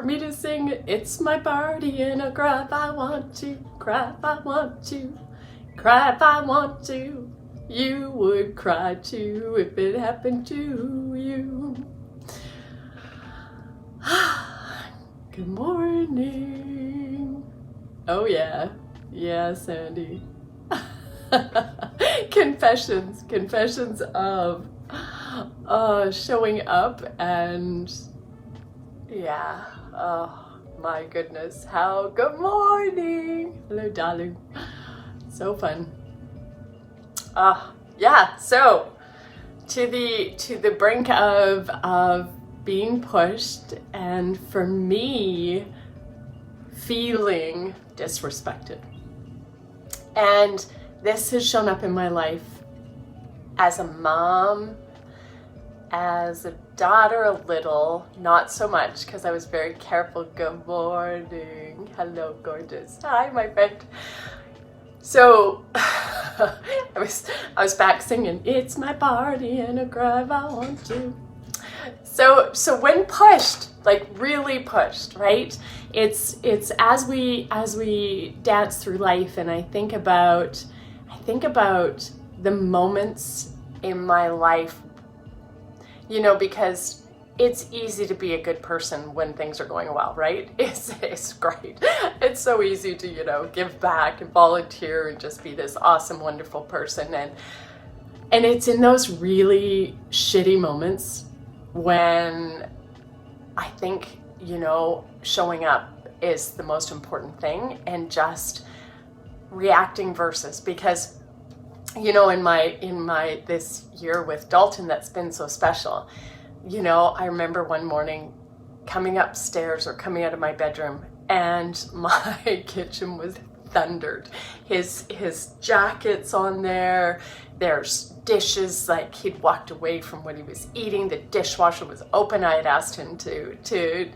want me to sing It's My Party and I'll cry if I want to, cry if I want to, cry if I want to. You would cry too if it happened to you. Good morning. Oh yeah. Yeah, Sandy. Confessions of showing up and yeah, oh my goodness, how good morning. Hello, darling. So fun. Yeah, so to the brink of being pushed, and for me feeling disrespected. And this has shown up in my life as a mom, as a daughter a little, not so much because I was very careful. Good morning. Hello, gorgeous. Hi, my friend. So I was back singing It's My Party and I cry if I want to. So when pushed, like really pushed, right? It's as we dance through life, and I think about the moments in my life, you know, because it's easy to be a good person when things are going well, right? It's great. It's so easy to, you know, give back and volunteer and just be this awesome, wonderful person. And it's in those really shitty moments when I think, you know, showing up is the most important thing, and just reacting versus, because, you know, in my this year with Dalton that's been so special, you know, I remember one morning coming upstairs or coming out of my bedroom, and my kitchen was thundered. His jacket's on there. There's dishes, like he'd walked away from what he was eating. The dishwasher was open. I had asked him to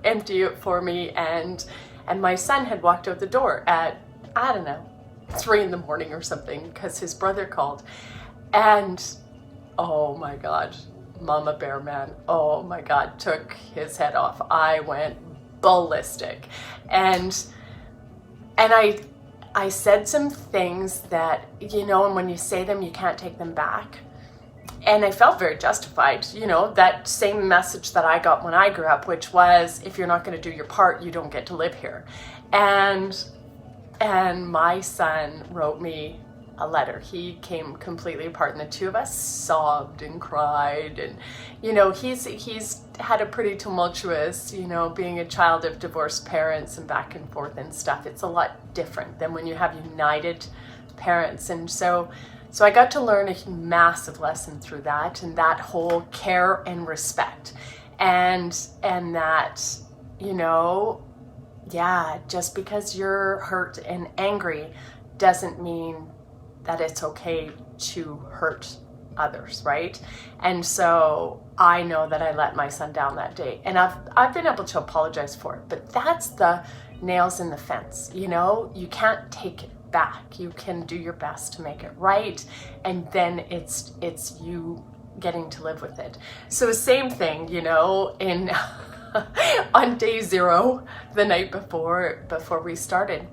empty it for me, and my son had walked out the door at, I don't know, 3 a.m. or something, because his brother called. And oh my God, Mama Bear Man, oh my God, took his head off. I went ballistic. And I said some things that, you know, and when you say them, you can't take them back. And I felt very justified, you know, that same message that I got when I grew up, which was, if you're not going to do your part, you don't get to live here. And my son wrote me a letter. He came completely apart, and the two of us sobbed and cried. And, you know, he's had a pretty tumultuous, you know, being a child of divorced parents and back and forth and stuff. It's a lot different than when you have united parents. And so I got to learn a massive lesson through that, and that whole care and respect, and that, you know, yeah, just because you're hurt and angry doesn't mean that it's okay to hurt others, right? And so I know that I let my son down that day, and I've been able to apologize for it, but that's the nails in the fence, you know? You can't take it back. You can do your best to make it right, and then it's you getting to live with it. So same thing, you know, in on day 0, the night before we started,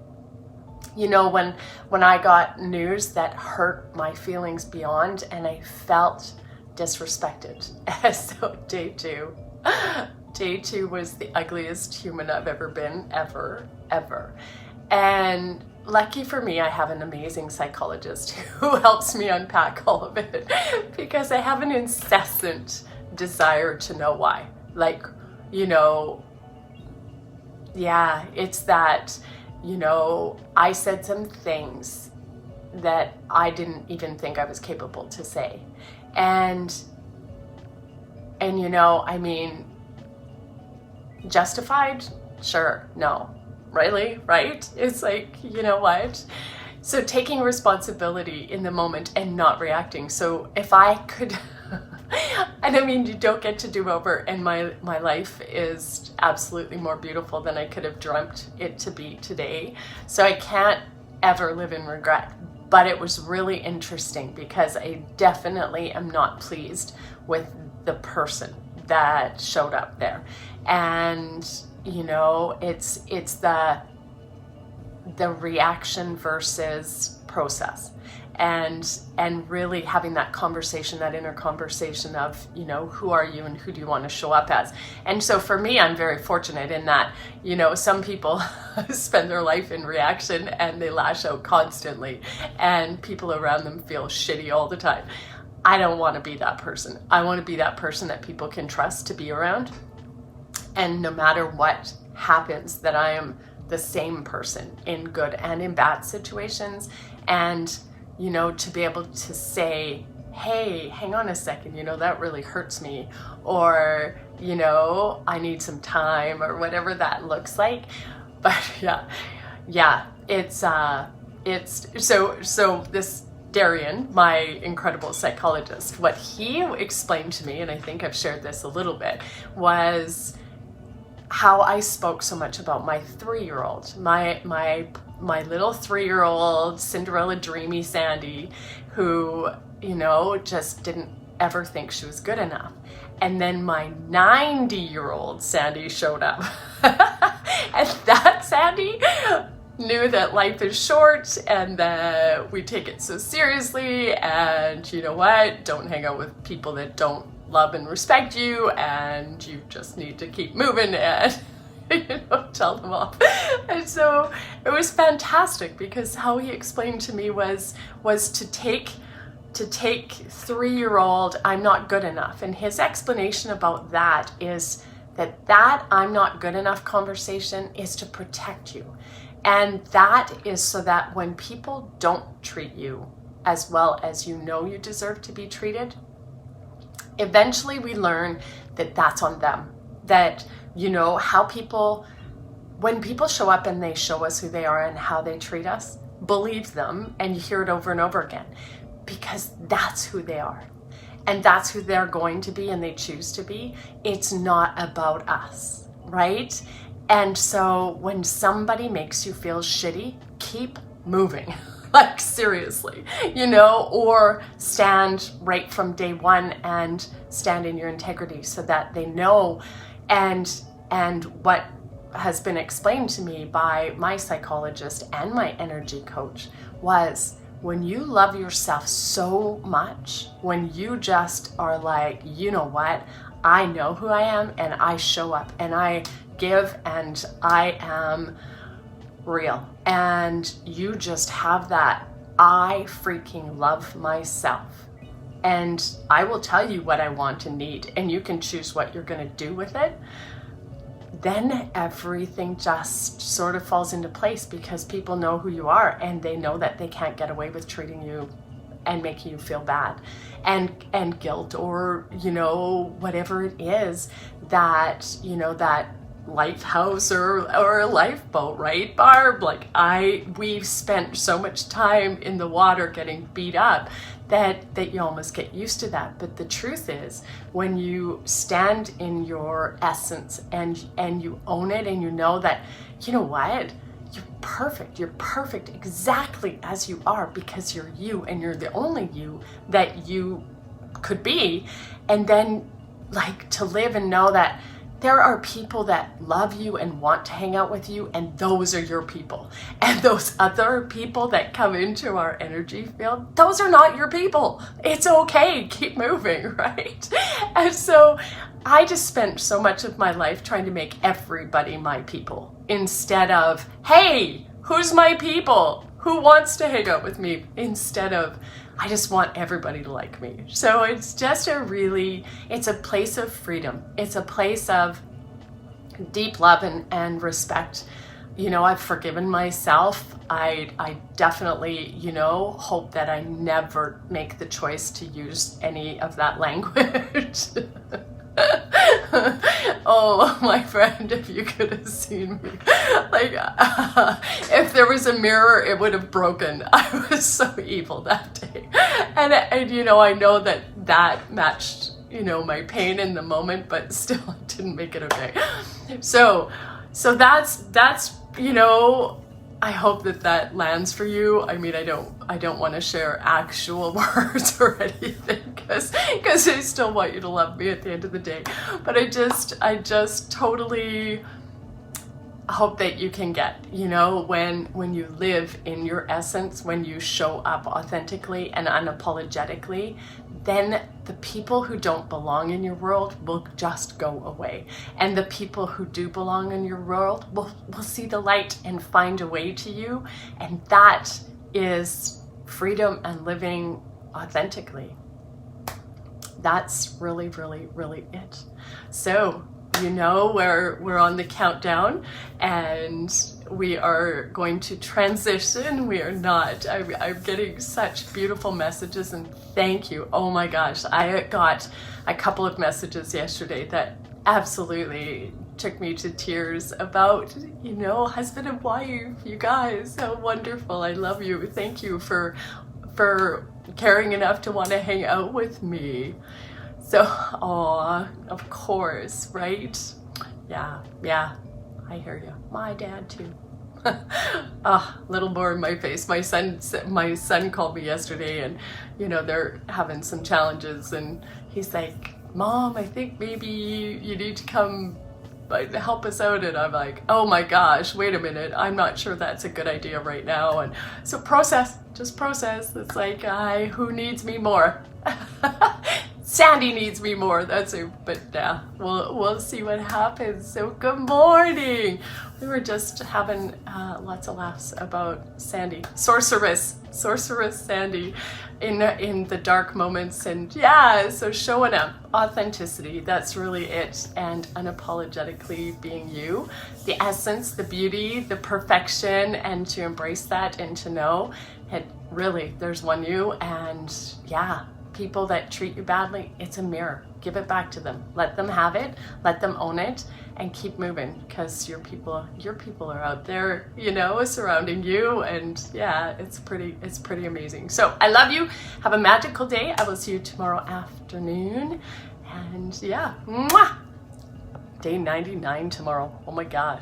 you know, when I got news that hurt my feelings beyond, and I felt disrespected. So day two was the ugliest human I've ever been, ever. And lucky for me, I have an amazing psychologist who helps me unpack all of it, because I have an incessant desire to know why. Like, you know, yeah, it's that, you know, I said some things that I didn't even think I was capable to say. And you know, I mean, justified? Sure, no. Really? Right? It's like, you know what? So taking responsibility in the moment and not reacting. So if I could, and I mean, you don't get to do over, and my life is absolutely more beautiful than I could have dreamt it to be today. So I can't ever live in regret. But it was really interesting, because I definitely am not pleased with the person that showed up there. And you know, it's the reaction versus process, and really having that conversation, that inner conversation of, you know, who are you and who do you want to show up as. And so for me, I'm very fortunate in that, you know, some people spend their life in reaction and they lash out constantly and people around them feel shitty all the time. I don't want to be that person. I want to be that person that people can trust to be around, and no matter what happens, that I am the same person in good and in bad situations. And, you know, to be able to say, hey, hang on a second, you know, that really hurts me, or, you know, I need some time, or whatever that looks like. But yeah, it's so this Darian, my incredible psychologist, what he explained to me, and I think I've shared this a little bit, was how I spoke so much about my 3-year-old, my little 3-year-old Cinderella dreamy Sandy, who, you know, just didn't ever think she was good enough. And then my 90-year-old Sandy showed up. And that Sandy knew that life is short and that we take it so seriously, and you know what, don't hang out with people that don't love and respect you, and you just need to keep moving and, you know, tell them off. And so it was fantastic, because how he explained to me was to take 3-year-old I'm not good enough, and his explanation about that is that I'm not good enough conversation is to protect you. And that is so that when people don't treat you as well as you know you deserve to be treated, eventually we learn that that's on them. That, you know, when people show up and they show us who they are and how they treat us, believe them, and you hear it over and over again, because that's who they are. And that's who they're going to be, and they choose to be. It's not about us, right? And so when somebody makes you feel shitty, keep moving. Like, seriously, you know, or stand right from day one and stand in your integrity so that they know. And what has been explained to me by my psychologist and my energy coach was, when you love yourself so much, when you just are like, you know what, I know who I am, and I show up and I give, and I am real, and you just have that, I freaking love myself, and I will tell you what I want and need, and you can choose what you're going to do with it, then everything just sort of falls into place, because people know who you are, and they know that they can't get away with treating you and making you feel bad and guilt, or, you know, whatever it is that, you know, that lifehouse or a lifeboat, right, Barb? Like, we've spent so much time in the water getting beat up that you almost get used to that. But the truth is, when you stand in your essence and you own it, and you know that, you know what, you're perfect exactly as you are, because you're you, and you're the only you that you could be. And then, like, to live and know that there are people that love you and want to hang out with you, and those are your people. And those other people that come into our energy field, those are not your people. It's okay, keep moving, right? And so I just spent so much of my life trying to make everybody my people, instead of, hey, who's my people? Who wants to hang out with me? Instead of, I just want everybody to like me. So it's just it's a place of freedom. It's a place of deep love and respect. You know, I've forgiven myself. I definitely, you know, hope that I never make the choice to use any of that language. Oh, my friend, if you could have seen me. Like, if there was a mirror, it would have broken. I was so evil that day. And you know, I know that matched, you know, my pain in the moment, but still it didn't make it okay. So that's, you know, I hope that lands for you. I mean, I don't want to share actual words or anything, because I still want you to love me at the end of the day. But I just totally hope that you can get, you know, when you live in your essence, when you show up authentically and unapologetically, then the people who don't belong in your world will just go away. And the people who do belong in your world will see the light and find a way to you. And that is freedom and living authentically. That's really, really, really it. So, you know, we're on the countdown and we are going to transition. We are not. I'm getting such beautiful messages, and thank you. Oh my gosh, I got a couple of messages yesterday that absolutely took me to tears about, you know, husband and wife. You guys, so wonderful. I love you. Thank you for caring enough to want to hang out with me. So, aw, of course, right? Yeah, I hear you. My dad too. Little more in my face. My son called me yesterday, and you know, they're having some challenges, and he's like, Mom, I think maybe you need to come help us out. And I'm like, oh my gosh, wait a minute, I'm not sure that's a good idea right now. And so just process. It's like, who needs me more? Sandy needs me more. That's it. But yeah, we'll see what happens. So good morning. We were just having lots of laughs about Sandy, sorceress Sandy, in the dark moments. And yeah, so showing up, authenticity. That's really it. And unapologetically being you, the essence, the beauty, the perfection, and to embrace that and to know that really there's one you. And yeah, people that treat you badly, it's a mirror. Give it back to them. Let them have it. Let them own it, and keep moving, because your people are out there, you know, surrounding you. And yeah, it's pretty amazing. So I love you. Have a magical day. I will see you tomorrow afternoon. And yeah, mwah! Day 99 tomorrow. Oh my gosh.